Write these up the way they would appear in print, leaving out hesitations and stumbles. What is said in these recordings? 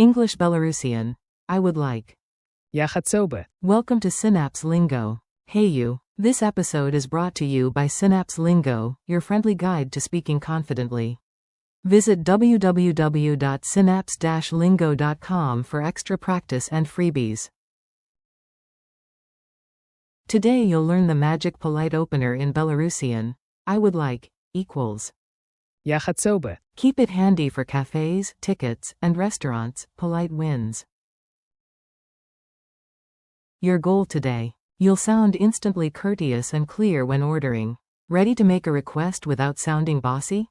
English Belarusian. I would like. Я хотел бы. Welcome to Synapse Lingo. Hey you. This episode is brought to you by Synapse Lingo, your friendly guide to speaking confidently. Visit www.synapse-lingo.com for extra practice and freebies. Today you'll learn the magic polite opener in Belarusian. I would like equals. Я хотел бы. Keep it handy for cafes, tickets, and restaurants. Polite wins. Your goal today. You'll sound instantly courteous and clear when ordering. Ready to make a request without sounding bossy?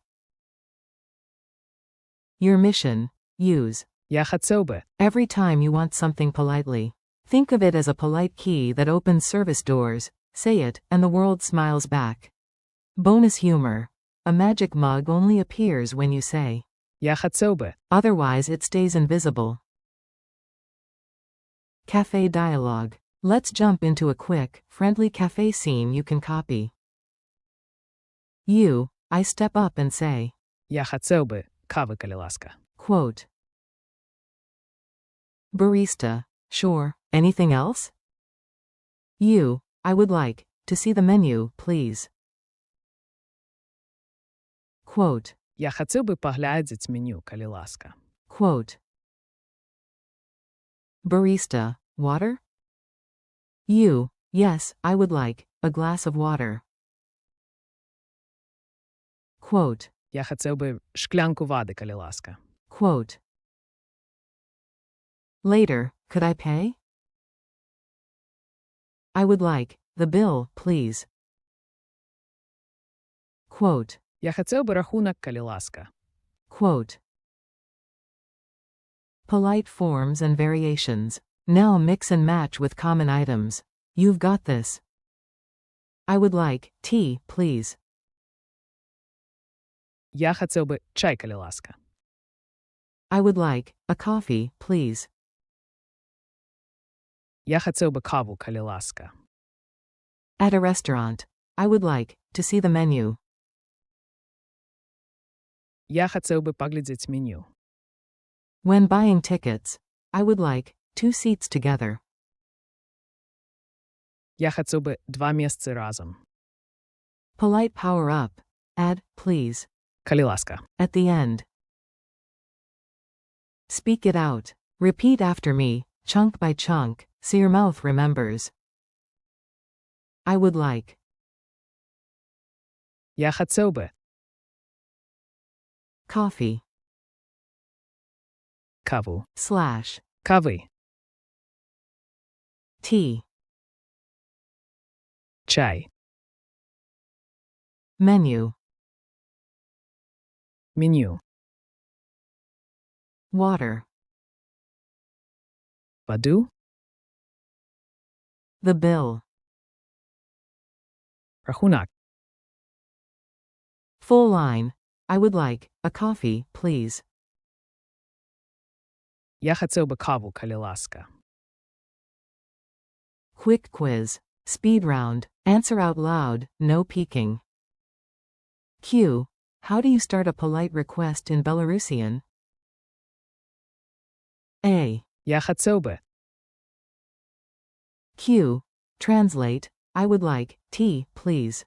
Your mission. Use. Я хотел бы. Every time you want something politely. Think of it as a polite key that opens service doors. Say it, and the world smiles back. Bonus humor. A magic mug only appears when you say. Я хотел бы. Otherwise it stays invisible. Cafe dialogue. Let's jump into a quick, friendly cafe scene you can copy. I step up and say. Я хотел бы. Кави, коли ласка. Quote. Barista. Sure. Anything else? I would like to see the menu, please. Quote. Я хотел бы поглядеть меню, коли ласка. Quote. Barista. Water? Yes, I would like a glass of water. Quote. Я хотел бы шклянку воды, коли ласка. Quote. Later, could I pay? I would like the bill, please. Quote. Я хотел бы рахунок, коли ласка. Quote. Polite forms and variations. Now mix and match with common items. You've got this. I would like tea, please. Я хотел бы чай, коли ласка. I would like a coffee, please. Я хотел бы каву, коли ласка. At a restaurant. I would like to see the menu. Я хотел бы поглядеть меню. When buying tickets. I would like 2 seats together. Я хотел бы 2 места разом. Polite power up. Add, please. Коли ласка. At the end. Speak it out. Repeat after me, chunk by chunk, so your mouth remembers. I would like. Я хотел бы. Coffee. Каву. Slash. Кави. Tea. Чай. Menu. Меню. Water. Воду. The bill. Рахунок. Full line. I would like a coffee, please. Я хотел бы каву, коли ласка. Quick quiz. Speed round. Answer out loud, no peeking. Q. How do you start a polite request in Belarusian? A. Я хотел бы. Q. Translate. I would like tea, please.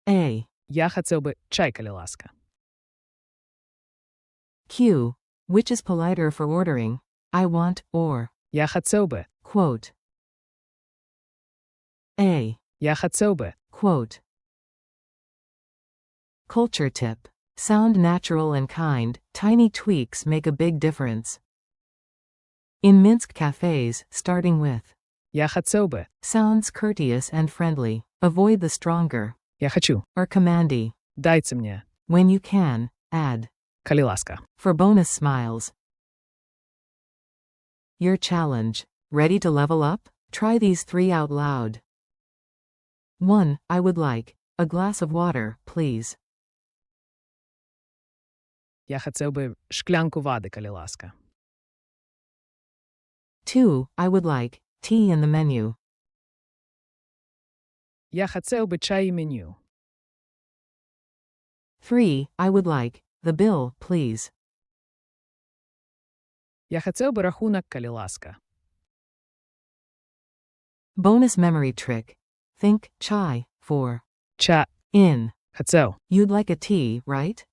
A. Я хотел бы чай, коли ласка. Q. Which is politer for ordering? I want, or. Я хотел бы. Quote. A. Я хотел бы. Quote. Culture tip. Sound natural and kind, tiny tweaks make a big difference. In Minsk cafes, starting with. Я хотел бы. Sounds courteous and friendly. Avoid the stronger. Я хочу. Or commandy. Дайте мне. When you can, add. Коли ласка. For bonus smiles. Your challenge. Ready to level up? Try these 3 out loud. 1. I would like a glass of water, please. Я хотел бы шклянку воды, коли ласка. 2. I would like tea in the menu. Я хотел бы чай и меню. 3. I would like the bill, please. Я хотів би рахунок, коли ласка. Bonus memory trick. Think chai for Ча. in. Хотів. You'd like a tea, right?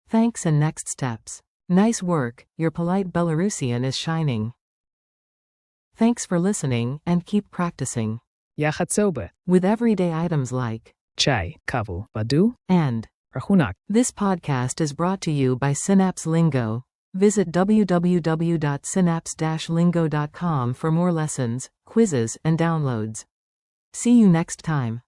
Thanks and next steps. Nice work, your polite Belarusian is shining. Thanks for listening and keep practicing. Я хотів би. With everyday items like Чай, каву, воду, and. рахунок. This podcast is brought to you by Synapse Lingo. Visit www.synapse-lingo.com for more lessons, quizzes, and downloads. See you next time.